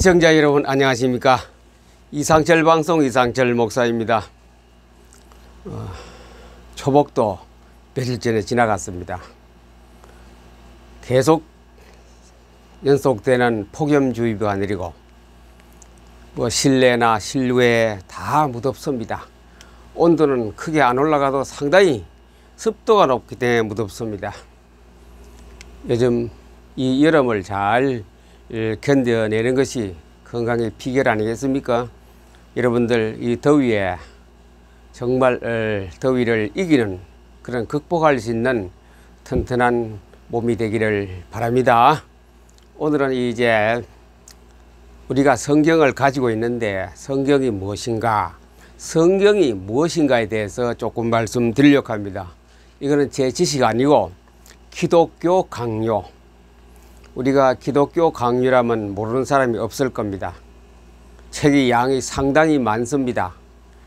시청자 여러분 안녕하십니까. 이상철 방송 이상철 목사입니다. 초복도 며칠 전에 지나갔습니다. 계속 연속되는 폭염주의보가 내리고 실내나 실외 다 무덥습니다. 온도는 크게 안 올라가도 상당히 습도가 높기 때문에 무덥습니다. 요즘 이 여름을 잘 견뎌내는 것이 건강의 비결 아니겠습니까? 여러분들 이 더위에 정말 더위를 이기는 그런 극복할 수 있는 튼튼한 몸이 되기를 바랍니다. 오늘은 이제 우리가 성경을 가지고 있는데 성경이 무엇인가에 대해서 조금 말씀드리려고 합니다. 이거는 제 지식 아니고 기독교 강요. 우리가 기독교 강요라면 모르는 사람이 없을 겁니다. 책의 양이 상당히 많습니다.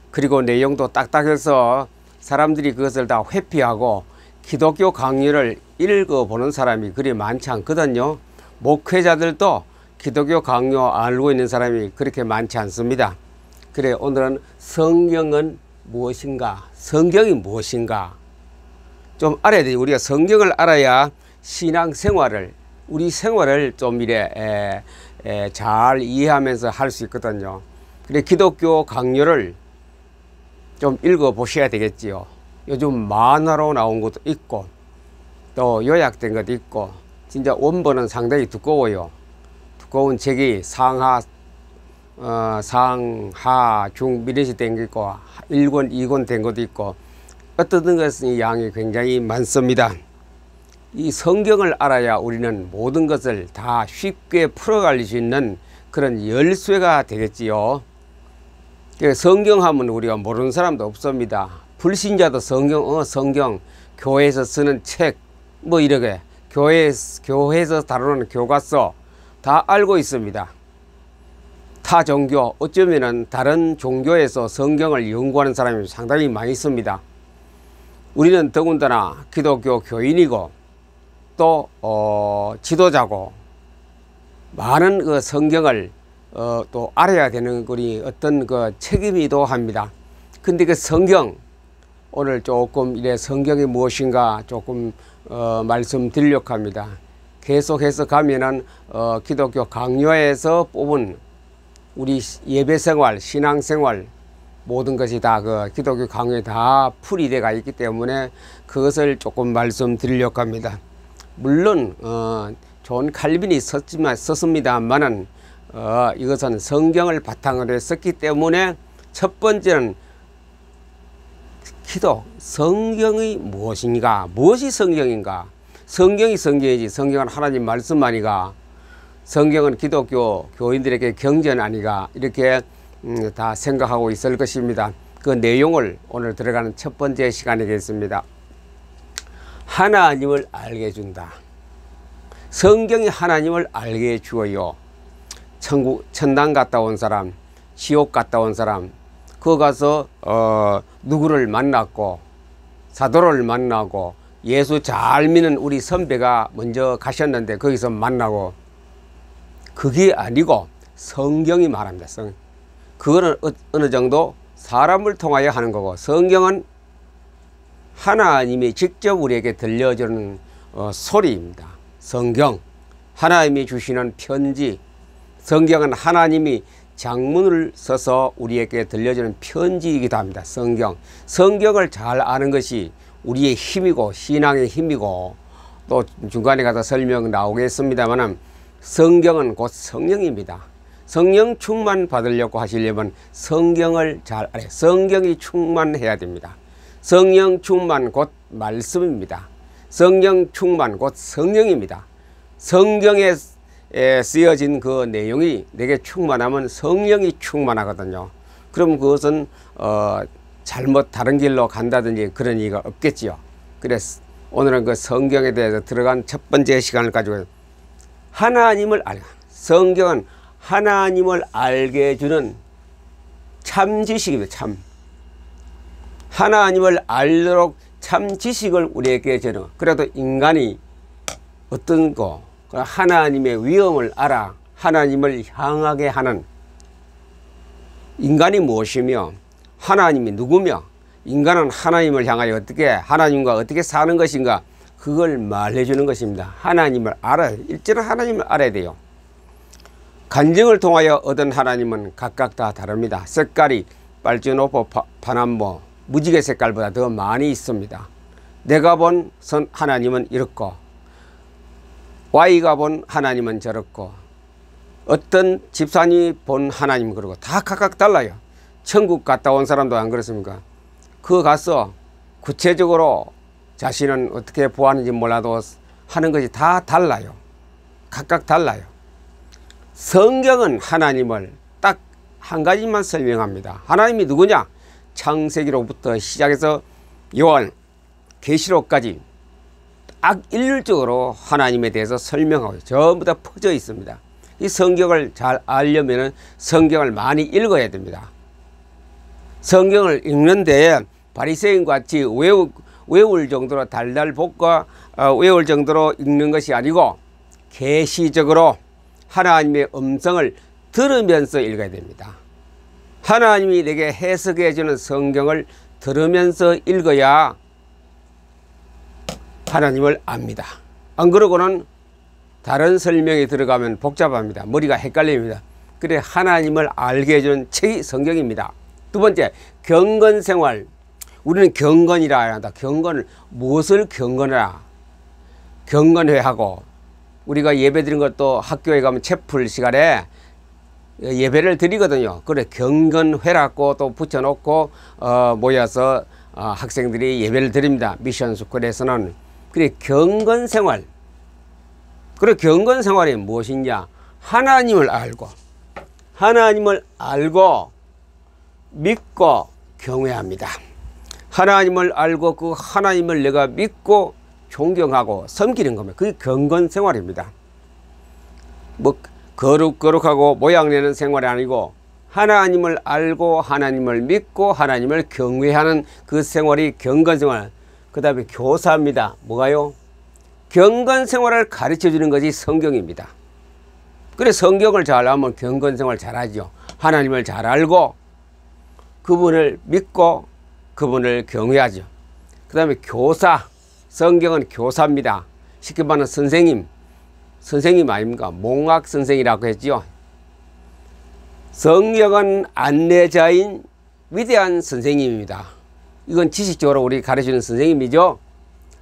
그리고 내용도 딱딱해서 사람들이 그것을 다 회피하고 기독교 강요를 읽어보는 사람이 그리 많지 않거든요. 목회자들도 기독교 강요 알고 있는 사람이 그렇게 많지 않습니다. 그래, 오늘은 성경은 무엇인가, 성경이 무엇인가 좀 알아야 돼요. 우리가 성경을 알아야 신앙생활을, 우리 생활을 좀 이래 잘 이해하면서 할 수 있거든요. 그래, 기독교 강요를 좀 읽어 보셔야 되겠지요. 요즘 만화로 나온 것도 있고 또 요약된 것도 있고 진짜 원본은 상당히 두꺼워요. 두꺼운 책이 상하, 중, 이렇게 된 게 있고 1권, 2권 된 것도 있고 어떤 것은 양이 굉장히 많습니다. 이 성경을 알아야 우리는 모든 것을 다 쉽게 풀어갈 수 있는 그런 열쇠가 되겠지요. 성경하면 우리가 모르는 사람도 없습니다. 불신자도 성경, 교회에서 쓰는 책, 이렇게 교회에서 다루는 교과서 다 알고 있습니다. 타 종교, 어쩌면은 다른 종교에서 성경을 연구하는 사람이 상당히 많이 있습니다. 우리는 더군다나 기독교 교인이고 또 지도자고 많은 그 성경을 또 알아야 되는 우리 어떤 그 책임이기도 합니다. 근데 그 성경, 오늘 조금 이래 성경이 무엇인가 조금 말씀드리려고 합니다. 계속해서 가면은 기독교 강요에서 뽑은 우리 예배생활, 신앙생활 모든 것이 다 그 기독교 강요에 다 풀이되어 있기 때문에 그것을 조금 말씀드리려고 합니다. 물론 존 칼빈이 썼습니다만은 이것은 성경을 바탕으로 했었기 때문에 첫 번째는 성경이 무엇인가, 무엇이 성경인가. 성경이 성경이지 성경은 하나님 말씀 아니가, 성경은 기독교 교인들에게 경전 아니가, 이렇게 다 생각하고 있을 것입니다. 그 내용을 오늘 들어가는 첫 번째 시간이겠습니다. 하나님을 알게 해준다. 성경이 하나님을 알게 해주어요. 천당 갔다 온 사람, 지옥 갔다 온 사람, 거기 가서 누구를 만났고 사도를 만나고 예수 잘 믿는 우리 선배가 먼저 가셨는데 거기서 만나고, 그게 아니고 성경이 말합니다. 그거는 어느 정도 사람을 통하여 하는 거고, 성경은 하나님이 직접 우리에게 들려주는 소리입니다. 성경, 하나님이 주시는 편지, 성경은 하나님이 장문을 써서 우리에게 들려주는 편지이기도 합니다. 성경을 잘 아는 것이 우리의 힘이고 신앙의 힘이고, 또 중간에 가서 설명 나오겠습니다만 성경은 곧 성령입니다. 성령 충만 받으려고 하시려면 성경을 잘 알아요. 성경이 충만해야 됩니다. 성령 충만 곧 말씀입니다. 성령 충만 곧 성령입니다. 성경에 쓰여진 그 내용이 내게 충만하면 성령이 충만하거든요. 그럼 그것은 잘못 다른 길로 간다든지 그런 얘기가 없겠지요. 그래서 오늘은 그 성경에 대해서 들어간 첫 번째 시간을 가지고 하나님을 알아. 성경은 하나님을 알게 해주는 참 지식입니다. 참. 하나님을 알도록 참 지식을 우리에게 주는, 그래도 인간이 어떤 거 하나님의 위엄을 알아, 하나님을 향하게 하는 인간이 무엇이며 하나님이 누구며 인간은 하나님을 향하여 어떻게 하나님과 어떻게 사는 것인가 그걸 말해주는 것입니다. 하나님을 알아야 일제는 하나님을 알아야 돼요. 간증을 통하여 얻은 하나님은 각각 다 다릅니다. 색깔이 빨주노포, 파남보, 무지개 색깔보다 더 많이 있습니다. 내가 본 하나님은 이렇고 Y가 본 하나님은 저렇고 어떤 집사님이 본 하나님은 그러고 다 각각 달라요. 천국 갔다 온 사람도 안 그렇습니까? 그 가서 구체적으로 자신은 어떻게 보았는지 몰라도 하는 것이 다 달라요. 각각 달라요. 성경은 하나님을 딱 한 가지만 설명합니다. 하나님이 누구냐? 창세기로부터 시작해서 요한 계시록까지 딱 일률적으로 하나님에 대해서 설명하고 전부 다 퍼져 있습니다. 이 성경을 잘 알려면 성경을 많이 읽어야 됩니다. 성경을 읽는데 바리새인 같이 외울 정도로 달달 볶아 외울 정도로 읽는 것이 아니고 계시적으로 하나님의 음성을 들으면서 읽어야 됩니다. 하나님이 내게 해석해 주는 성경을 들으면서 읽어야 하나님을 압니다. 안 그러고는 다른 설명이 들어가면 복잡합니다. 머리가 헷갈립니다. 그래 하나님을 알게 해주는 책이 성경입니다. 두 번째, 경건생활. 우리는 경건이라 한다. 경건을 무엇을 경건하라? 경건회하고 우리가 예배 드린 것도 학교에 가면 채플 시간에 예배를 드리거든요. 그래 경건회라고 또 붙여놓고 모여서 학생들이 예배를 드립니다. 미션 스쿨에서는. 그래 경건생활. 그래 경건생활이 무엇이냐? 하나님을 알고 믿고 경외합니다. 하나님을 알고 그 하나님을 내가 믿고 존경하고 섬기는 겁니다. 그게 경건생활입니다. 뭐 거룩하고 모양내는 생활이 아니고 하나님을 알고 하나님을 믿고 하나님을 경외하는 그 생활이 경건생활. 그 다음에 교사입니다. 뭐가요? 경건생활을 가르쳐 주는 것이 성경입니다. 그래 성경을 잘 알면 경건생활 잘하죠. 하나님을 잘 알고 그분을 믿고 그분을 경외하죠. 그 다음에 교사. 성경은 교사입니다. 쉽게 말하면 선생님 아닙니까? 몽학 선생이라고 했죠. 성경은 안내자인 위대한 선생님입니다. 이건 지식적으로 우리 가르치는 선생님이죠.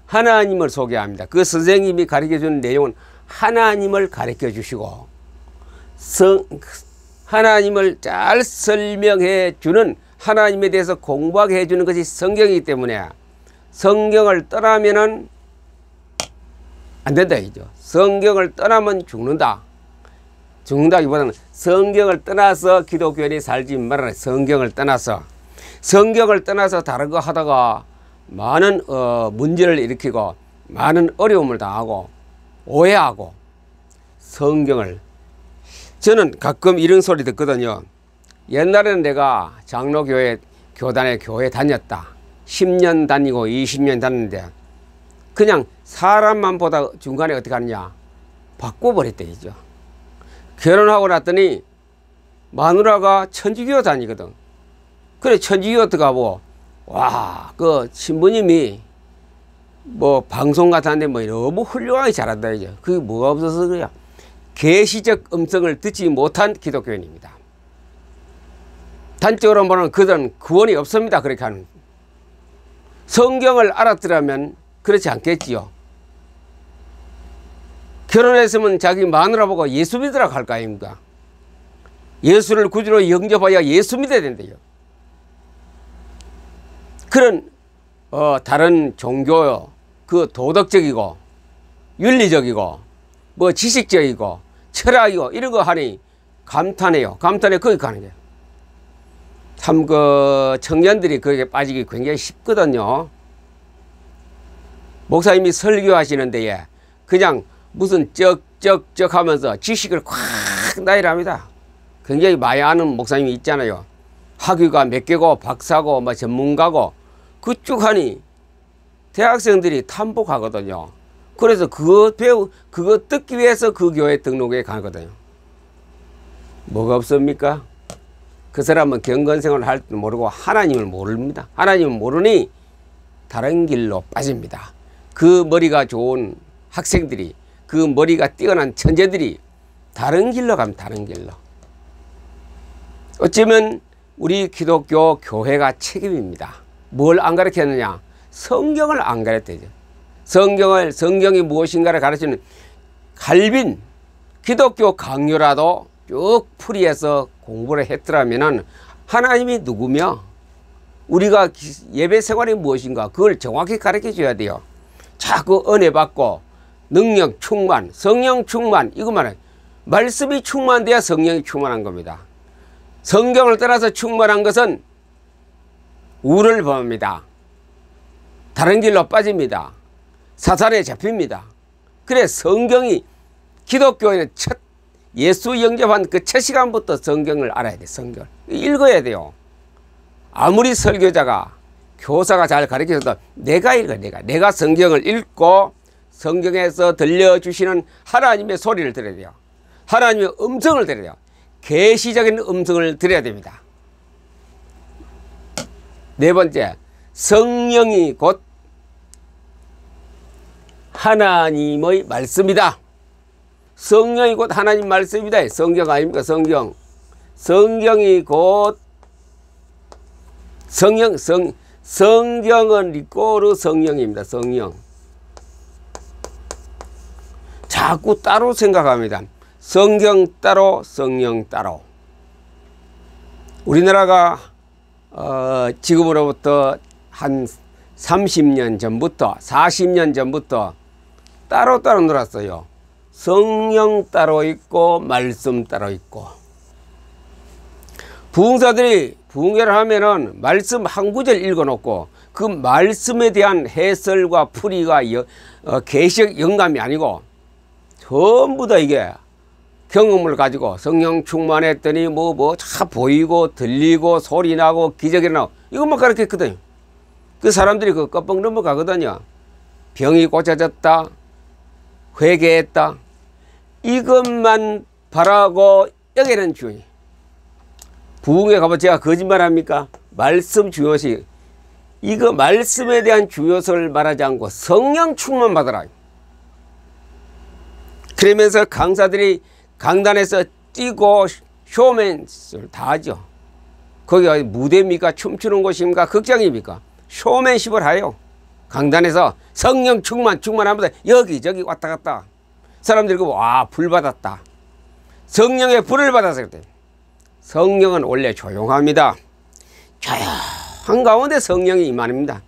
하나님을 소개합니다. 그 선생님이 가르쳐주는 내용은 하나님을 가르쳐 주시고 하나님을 잘 설명해 주는 하나님에 대해서 공부하게 해주는 것이 성경이기 때문에 성경을 떠나면은 안 된다 이죠. 성경을 떠나면 죽는다. 죽는다기보다는 성경을 떠나서 기독교인이 살지 말아라. 성경을 떠나서 다른 거 하다가 많은 문제를 일으키고 많은 어려움을 당하고 오해하고 성경을 저는 가끔 이런 소리 듣거든요. 옛날에는 내가 장로교회 교단에 교회 다녔다. 10년 다니고 20년 다녔는데 그냥 사람만 보다 중간에 어떻게 하느냐 바꿔버렸대죠. 결혼하고 났더니 마누라가 천주교 다니거든. 그래 천주교 들어가고 와 그 신부님이 뭐 방송 같은데 뭐 너무 훌륭하게 잘한다 이제. 그게 뭐가 없어서 그래요. 계시적 음성을 듣지 못한 기독교인입니다. 단적으로 보면 그들은 구원이 없습니다. 그렇게 하는. 성경을 알았더라면 그렇지 않겠지요. 결혼했으면 자기 마누라 보고 예수 믿으라고 할 거 아닙니까? 예수를 구주로 영접하여 예수 믿어야 된대요. 그런 다른 종교요. 그 도덕적이고 윤리적이고 뭐 지식적이고 철학이고 이런 거 하니 감탄해요. 감탄해 거기 가는 거예요. 참 그 청년들이 거기에 빠지기 굉장히 쉽거든요. 목사님이 설교하시는 데에 그냥 무슨 쩍쩍쩍 하면서 지식을 콱 나열합니다. 굉장히 많이 아는 목사님이 있잖아요. 학위가 몇 개고 박사고 뭐 전문가고 그쪽 하니 대학생들이 탐복하거든요. 그래서 그거 듣기 위해서 그 교회 등록에 가거든요. 뭐가 없습니까? 그 사람은 경건생활을 할 줄 모르고 하나님을 모릅니다. 하나님을 모르니 다른 길로 빠집니다. 그 머리가 좋은 학생들이, 그 머리가 뛰어난 천재들이 다른 길로 가면 다른 길로. 어쩌면 우리 기독교 교회가 책임입니다. 뭘 안 가르쳤느냐? 성경을 안 가르쳤죠. 성경이 무엇인가를 가르치는 갈빈 기독교 강요라도 쭉 풀이해서 공부를 했더라면 하나님이 누구며 우리가 예배 생활이 무엇인가 그걸 정확히 가르쳐 줘야 돼요. 자꾸 은혜 받고 능력 충만, 성령 충만, 이것만 해. 말씀이 충만돼야 성령이 충만한 겁니다. 성경을 따라서 충만한 것은 우를 범합니다. 다른 길로 빠집니다. 사탄에 잡힙니다. 그래 성경이 기독교에는 첫 예수 영접한 그 첫 시간부터 성경을 알아야 돼. 성경을 읽어야 돼요. 아무리 설교자가 교사가 잘 가르쳐줘도 내가 읽어. 내가 성경을 읽고 성경에서 들려주시는 하나님의 소리를 들어야 돼요. 하나님의 음성을 들어야 돼요. 계시적인 음성을 들어야 됩니다. 네 번째, 성령이 곧 하나님의 말씀이다. 성령이 곧 하나님 말씀이다. 성경 아닙니까? 성경이 곧 성경은 리꼬르 성령입니다. 성령. 자꾸 따로 생각합니다. 성경 따로, 성령 따로. 우리나라가 지금으로부터 한 30년 전부터 40년 전부터 따로따로 놀았어요. 성령 따로 있고 말씀 따로 있고. 부흥사들이 부흥회를 하면은 말씀 한 구절 읽어놓고 그 말씀에 대한 해설과 풀이가 계시적 영감이 아니고 전부 다 이게 경험을 가지고 성령 충만했더니 다 보이고 들리고 소리 나고 기적이 일어나고 이것만 가르쳤거든요. 그 사람들이 그 껍벅 넘어가거든요. 병이 고쳐졌다, 회개했다, 이것만 바라고 여기는 주의. 부흥회 가면 제가 거짓말합니까? 말씀 중요시, 이거 말씀에 대한 중요성을 말하지 않고 성령 충만 받으라. 그러면서 강사들이 강단에서 뛰고 쇼맨십을 다 하죠. 거기가 무대입니까? 춤추는 곳입니까? 극장입니까? 쇼맨십을 해요. 강단에서 성령 충만하면서 여기저기 왔다 갔다. 사람들이 불 받았다. 성령의 불을 받아서 그래. 성령은 원래 조용합니다. 조용한 가운데 성령이 임합니다.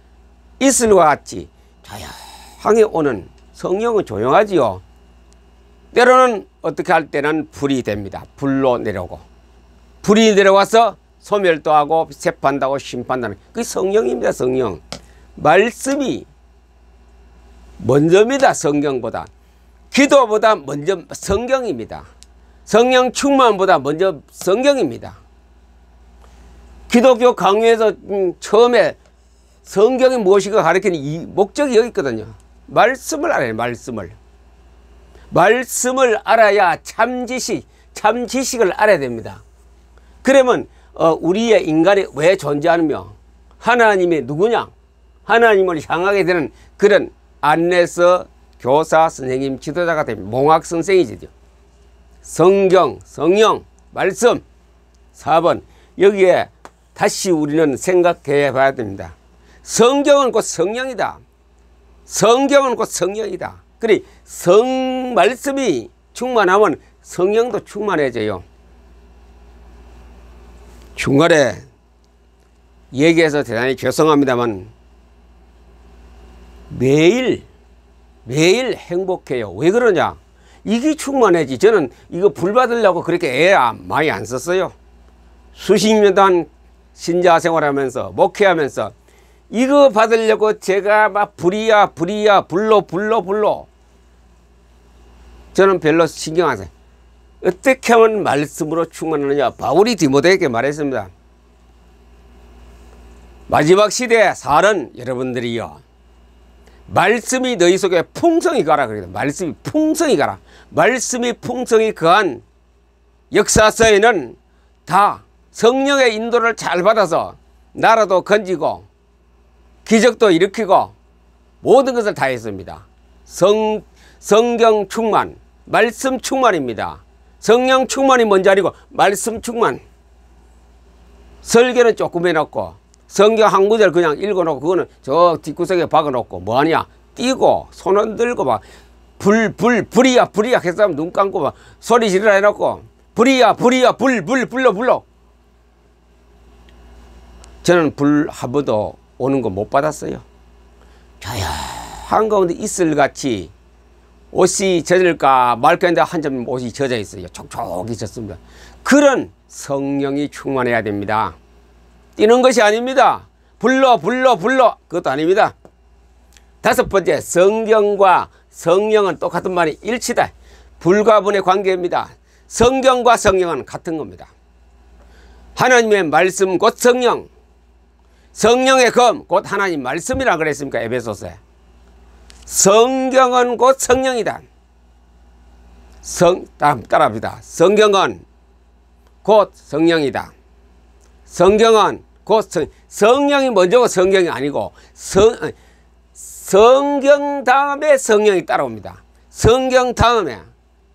이슬과 같이 조용하게 오는 성령은 조용하지요. 때로는 어떻게 할 때는 불이 됩니다. 불로 내려오고. 불이 내려와서 소멸도 하고 재판도 하고 심판도 하는 그게 성령입니다. 성령. 말씀이 먼저입니다. 성경보다. 기도보다 먼저 성경입니다. 성령 충만보다 먼저 성경입니다. 기독교 강요에서 처음에 성경이 무엇인가 가르치는 이 목적이 여기 있거든요. 말씀을 알아야 해요. 말씀을 알아야 참 지식을 알아야 됩니다. 그러면 우리의 인간이 왜 존재하느며 하나님이 누구냐? 하나님을 향하게 되는 그런 안내서, 교사, 선생님, 지도자가 됩니다. 몽학 선생이죠. 성경, 성령, 말씀. 4번 여기에 다시 우리는 생각해 봐야 됩니다. 성경은 곧 성령이다. 성경은 곧 성령이다. 그래 말씀이 충만하면 성령도 충만해져요. 중간에 얘기해서 대단히 죄송합니다만 매일 행복해요. 왜 그러냐? 이게 충만해지. 저는 이거 불 받으려고 그렇게 애 많이 안 썼어요. 수십 년 동안 신자 생활하면서 목회하면서 이거 받으려고 제가 막 불이야 불로 저는 별로 신경 안 써요. 어떻게 하면 말씀으로 충만하느냐? 바울이 디모데에게 말했습니다. 마지막 시대의 살은 여러분들이요, 말씀이 너희 속에 풍성히 가라. 그러거든. 말씀이 풍성히 가라. 말씀이 풍성히 거한 역사서에는 다 성령의 인도를 잘 받아서 나라도 건지고 기적도 일으키고 모든 것을 다 했습니다. 성경 충만, 말씀 충만입니다. 성령 충만이 뭔지 아니고 말씀 충만. 설교는 조금 해놓고 성경 한 구절 그냥 읽어놓고 그거는 저 뒷구석에 박아놓고 뭐하냐 뛰고 손 흔들고 막 불이야 해서 눈 감고 막 소리 지르라 해놓고 불이야 불러. 저는 불 한 번도 오는 거 못 받았어요. 조용한 가운데 이슬같이 옷이 젖을까 말까 했는데 한 점 옷이 젖어 있어요. 촉촉이 젖습니다. 그런 성령이 충만해야 됩니다. 뛰는 것이 아닙니다. 불러 그것도 아닙니다. 다섯 번째, 성경과 성령은 똑같은 말이 일치다. 불과 분의 관계입니다. 성경과 성령은 같은 겁니다. 하나님의 말씀 곧 성령, 성령의 검 곧 하나님 말씀이라 그랬습니까? 에베소서에. 성경은 곧 성령이다. 따라합니다. 성경은 곧 성령이다. 성경은 곧 성령이 먼저고 성경이 아니고 성경 다음에 성령이 따라옵니다. 성경 다음에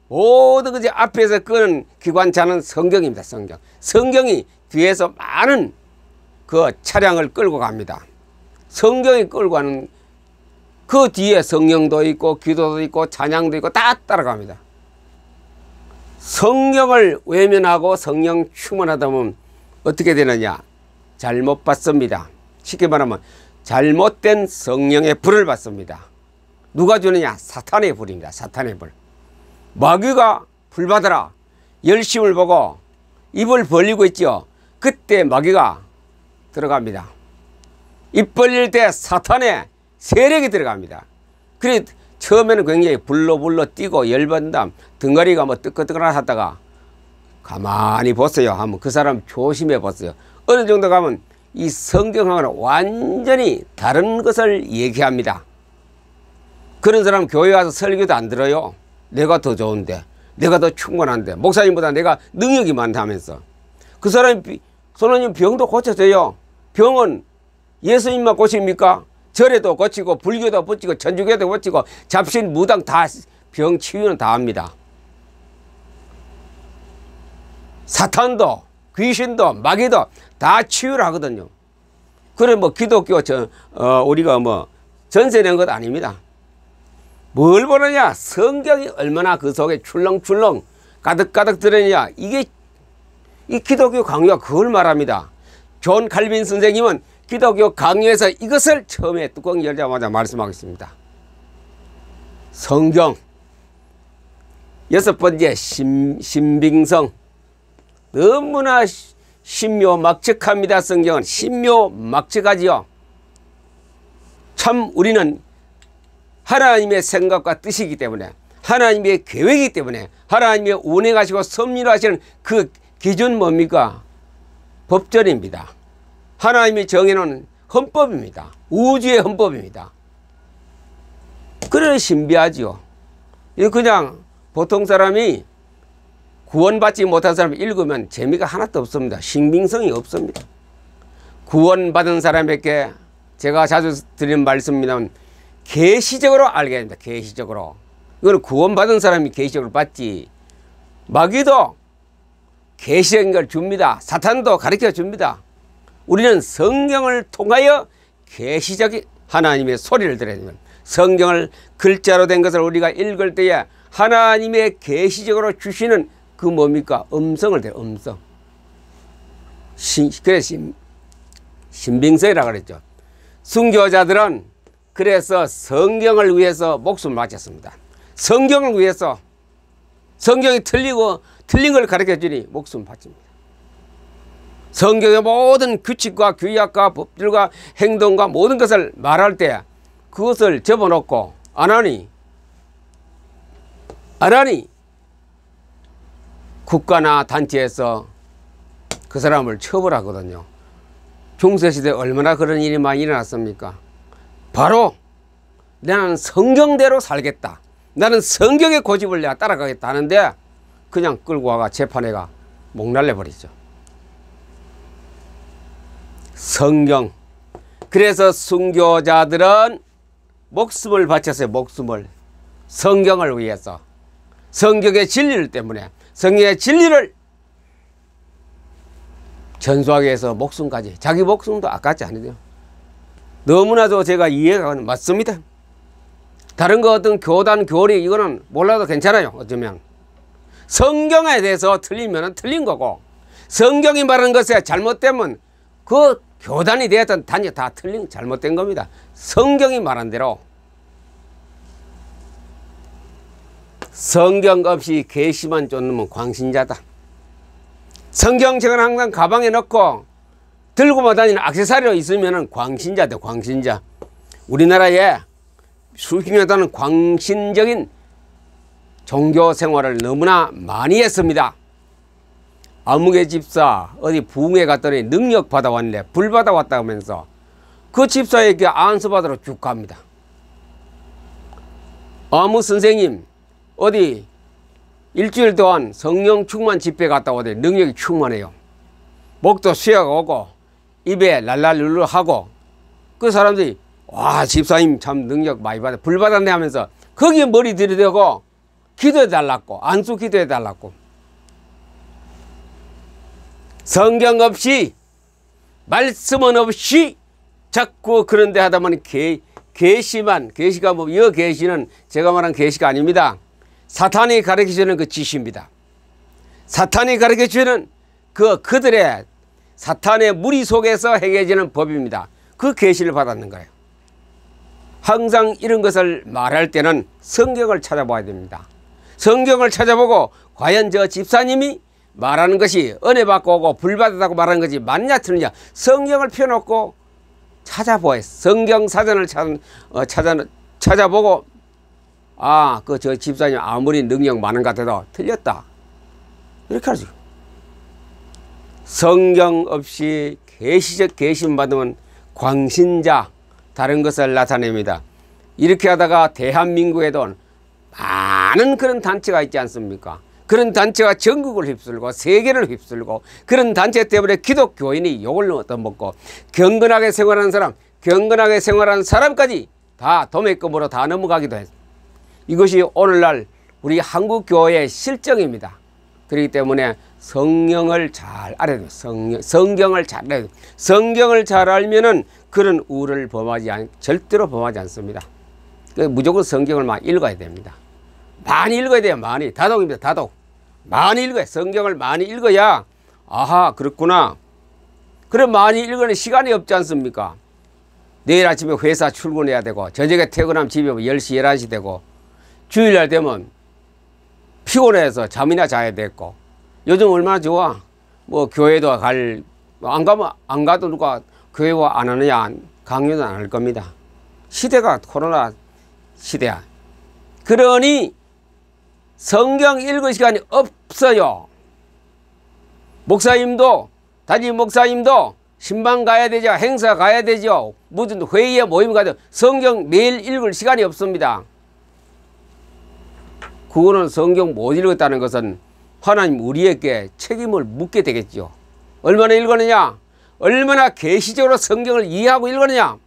모든 것이 앞에서 끄는 기관차는 성경입니다. 성경이 뒤에서 많은 그 차량을 끌고 갑니다. 성경이 끌고 가는 그 뒤에 성령도 있고 기도도 있고 찬양도 있고 다 따라갑니다. 성경을 외면하고 성령 충만하다 보면 어떻게 되느냐? 잘못 받습니다. 쉽게 말하면 잘못된 성령의 불을 받습니다. 누가 주느냐? 사탄의 불입니다. 사탄의 불. 마귀가 불 받아라 열심을 보고 입을 벌리고 있죠. 그때 마귀가 들어갑니다. 입 벌릴 때 사탄의 세력이 들어갑니다. 그래 처음에는 굉장히 불러 뛰고 열받는다 등가리가 뭐 뜨끈뜨끈 하다가 가만히 보세요. 한번 그 사람 조심해 보세요. 어느 정도 가면 이 성경하고는 완전히 다른 것을 얘기합니다. 그런 사람 교회 와서 설교도 안 들어요. 내가 더 좋은데, 내가 더 충분한데, 목사님보다 내가 능력이 많다면서. 그 사람이 손님 병도 고쳐져요. 병은 예수님만 고칩니까? 절에도 고치고 불교도 고치고 천주교도 고치고 잡신 무당 다 병 치유는 다 합니다. 사탄도 귀신도 마귀도 다 치유를 하거든요. 그래 뭐 기독교 우리가 뭐 전세 낸 것 아닙니다. 뭘 보느냐? 성경이 얼마나 그 속에 출렁출렁 가득가득 들어있냐. 이게 이 기독교 강요가 그걸 말합니다. 존 칼빈 선생님은 기독교 강요에서 이것을 처음에 뚜껑 열자마자 말씀하겠습니다. 성경. 여섯 번째, 신빙성. 너무나 신묘막측합니다. 성경은 신묘막측하지요. 참 우리는 하나님의 생각과 뜻이기 때문에, 하나님의 계획이기 때문에, 하나님의 운행하시고 섭리하시는 그 기준 뭡니까? 법전입니다. 하나님이 정해놓은 헌법입니다. 우주의 헌법입니다. 그래 신비하지요. 그냥 보통 사람이 구원받지 못한 사람이 읽으면 재미가 하나도 없습니다. 신빙성이 없습니다. 구원받은 사람에게 제가 자주 드리는 말씀입니다만 계시적으로 알게 됩니다. 계시적으로. 이거는 구원받은 사람이 계시적으로 받지. 마귀도 계시적인 걸 줍니다. 사탄도 가르쳐 줍니다. 우리는 성경을 통하여 계시적인 하나님의 소리를 들어야 됩니다. 성경을 글자로 된 것을 우리가 읽을 때에 하나님의 계시적으로 주시는 그 뭡니까? 음성을 대요. 음성. 그래 신빙성이라고 그랬죠. 순교자들은 그래서 성경을 위해서 목숨을 바쳤습니다. 성경을 위해서. 성경이 틀린 걸 가르쳐 주니 목숨을 바칩니다. 성경의 모든 규칙과 규약과 법들과 행동과 모든 것을 말할 때 그것을 접어놓고 안 하니 국가나 단체에서 그 사람을 처벌하거든요. 중세시대에 얼마나 그런 일이 많이 일어났습니까? 바로 나는 성경대로 살겠다. 나는 성경의 고집을 내가 따라가겠다 하는데 그냥 끌고 와가 재판에가 목 날려버리죠. 성경. 그래서 순교자들은 목숨을 바쳤어요. 목숨을. 성경을 위해서. 성경의 진리를 때문에. 성경의 진리를 전수하기 위해서 목숨까지. 자기 목숨도 아깝지 않으세요. 너무나도 제가 이해가 맞습니다. 다른 거 어떤 교단, 교리 이거는 몰라도 괜찮아요. 어쩌면. 성경에 대해서 틀리면 틀린 거고, 성경이 말하는 것에 잘못되면 그 교단이 되었던 단지 다 틀린 잘못된 겁니다. 성경이 말한 대로. 성경 없이 계시만 쫓는 광신자다. 성경책은 항상 가방에 넣고 들고만 다니는 액세서리로 있으면 광신자다. 광신자. 우리나라에 수십 년 동안 광신적인 종교 생활을 너무나 많이 했습니다. 아무개 집사 어디 부흥회 갔더니 능력 받아왔네, 불 받아왔다 하면서 그 집사에게 안수 받으러 쭉 갑니다. 아무 선생님 어디 일주일 동안 성령 충만 집회 갔다 오더니 능력이 충만해요. 목도 쉬어가 오고 입에 랄랄룰루 하고 그 사람들이 와, 집사님 참 능력 많이 받아, 불 받았네 하면서 거기에 머리 들이대고 기도해 달라고, 안수 기도해 달라고. 성경 없이, 말씀은 없이 자꾸 그런데 하다 보니 계시만, 계시가 뭐, 이 계시는 제가 말한 계시가 아닙니다. 사탄이 가르쳐주는 그 지시입니다. 사탄이 가르쳐주는 그들의 사탄의 무리 속에서 행해지는 법입니다. 그 계시를 받았는 거예요. 항상 이런 것을 말할 때는 성경을 찾아봐야 됩니다. 성경을 찾아보고 과연 저 집사님이 말하는 것이 은혜 받고 오고 불 받았다고 말하는 것이 맞냐 틀리냐 성경을 펴놓고 찾아보아요. 성경 사전을 찾아보고 아, 그 저 집사님 아무리 능력 많은 것 같아도 틀렸다. 이렇게 하죠. 성경 없이 계시적 계심 받으면 광신자 다른 것을 나타냅니다. 이렇게 하다가 대한민국에도 많은 그런 단체가 있지 않습니까? 그런 단체가 전국을 휩쓸고 세계를 휩쓸고 그런 단체 때문에 기독교인이 욕을 얻어먹고 경건하게 생활하는 사람, 경건하게 생활하는 사람까지 다 도매금으로 다 넘어가기도 했습니다. 이것이 오늘날 우리 한국교회의 실정입니다. 그렇기 때문에 성령을 잘 알아야 돼요. 성경을 잘 알아야 돼요. 성경을 잘 알면은 그런 우를 절대로 범하지 않습니다. 무조건 성경을 막 읽어야 됩니다. 많이 읽어야 돼요. 많이. 다독입니다. 다독. 많이 읽어야, 성경을 많이 읽어야 아하, 그렇구나. 그래 많이 읽으면 시간이 없지 않습니까? 내일 아침에 회사 출근해야 되고 저녁에 퇴근하면 집에 10시, 11시 되고 주일날 되면 피곤해서 잠이나 자야 되고 요즘 얼마나 좋아. 뭐 교회도 안 가도 누가 교회와 안 하느냐 강요는 안 할 겁니다. 시대가 코로나 시대야. 그러니 성경 읽을 시간이 없어요. 목사님도 담임 목사님도 신방 가야 되죠. 행사 가야 되죠. 무슨 회의에 모임 가도 성경 매일 읽을 시간이 없습니다. 그거는 성경 못 읽었다는 것은 하나님 우리에게 책임을 묻게 되겠죠. 얼마나 읽었느냐? 얼마나 계시적으로 성경을 이해하고 읽었느냐?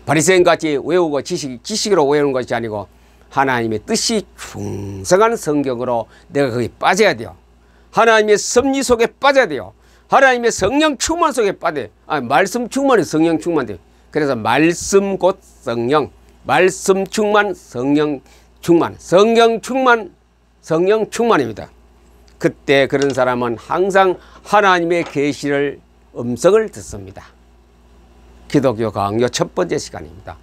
바리새인같이 외우고 지식으로 외우는 것이 아니고 하나님의 뜻이 충성한 성경으로 내가 거기 빠져야 돼요. 하나님의 섭리 속에 빠져야 돼요. 하나님의 성령 충만 속에 빠져야 돼요. 말씀 충만이 성령 충만돼요. 그래서 말씀 곧 성령, 말씀 충만, 성령 충만, 성경 충만, 성령 충만입니다. 그때 그런 사람은 항상 하나님의 계시를 음성을 듣습니다. 기독교 강요 첫 번째 시간입니다.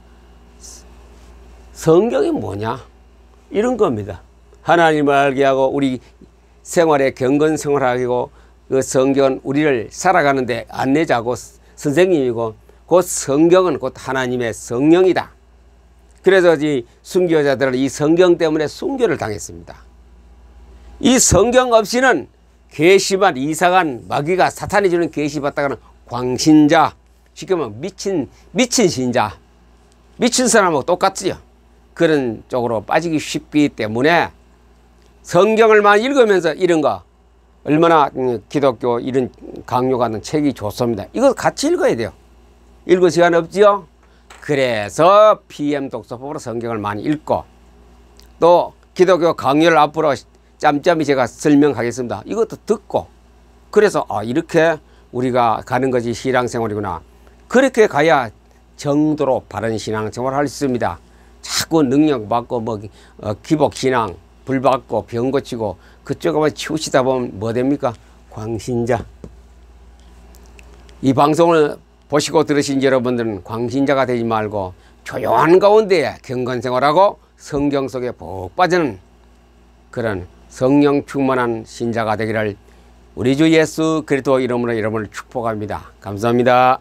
성경이 뭐냐? 이런 겁니다. 하나님을 알게 하고 우리 생활에 경건 생활하고 그 성경은 우리를 살아가는데 안내자고 선생님이고 그 성경은 곧 하나님의 성령이다. 그래서 이 순교자들은 이 성경 때문에 순교를 당했습니다. 이 성경 없이는 계시만 이상한 마귀가 사탄이 주는 계시 받다가는 광신자, 쉽게 말하면 미친 신자, 미친 사람하고 똑같지요. 그런 쪽으로 빠지기 쉽기 때문에 성경을 많이 읽으면서 이런 거 얼마나 기독교 이런 강요하는 책이 좋습니다. 이거 같이 읽어야 돼요. 읽을 시간 없지요? 그래서 PM 독서법으로 성경을 많이 읽고 또 기독교 강요를 앞으로 짬짬이 제가 설명하겠습니다. 이것도 듣고 그래서 이렇게 우리가 가는 것이 신앙생활이구나. 그렇게 가야 정도로 바른 신앙생활을 할 수 있습니다. 자꾸 능력받고 기복신앙 불받고 병 고치고 그쪽에만 치우치다 보면 뭐 됩니까? 광신자. 이 방송을 보시고 들으신 여러분들은 광신자가 되지 말고 조용한 가운데 경건생활하고 성경 속에 푹 빠지는 그런 성령 충만한 신자가 되기를 우리 주 예수 그리스도 이름으로 여러분을 축복합니다. 감사합니다.